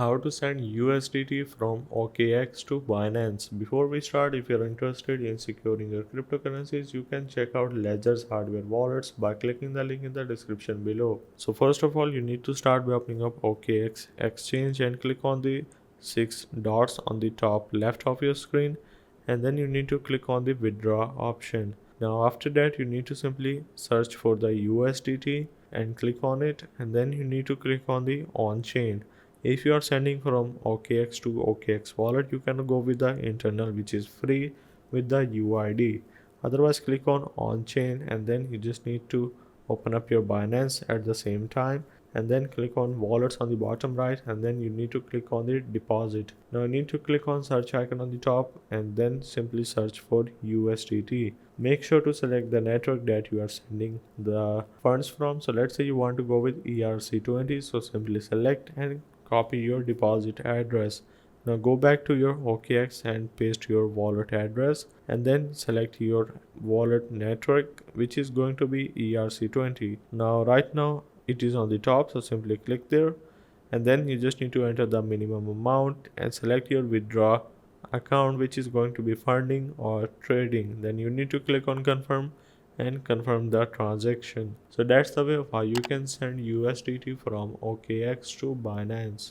How to send USDT from OKX to Binance. Before we start, if you're interested in securing your cryptocurrencies, you can check out Ledger's hardware wallets by clicking the link in the description below. So first of all, you need to start by opening up OKX exchange and click on the 6 dots on the top left of your screen, and then you need to click on the withdraw option. Now after that, you need to simply search for the USDT and click on it, and then you need to click on the on chain. If you are sending from OKX to OKX wallet, you can go with the internal, which is free with the UID. Otherwise, click on chain, and then you just need to open up your Binance at the same time, and then click on wallets on the bottom right, and then you need to click on the deposit. Now you need to click on search icon on the top, and then simply search for USDT. Make sure to select the network that you are sending the funds from. So let's say you want to go with ERC20, so simply select and copy your deposit address. Now go back to your OKX and paste your wallet address, and then select your wallet network, which is going to be ERC20. Now right now it is on the top, so simply click there, and then you just need to enter the minimum amount and select your withdraw account, which is going to be funding or trading. Then you need to click on confirm and confirm the transaction. So that's the way of how you can send USDT from OKX to Binance.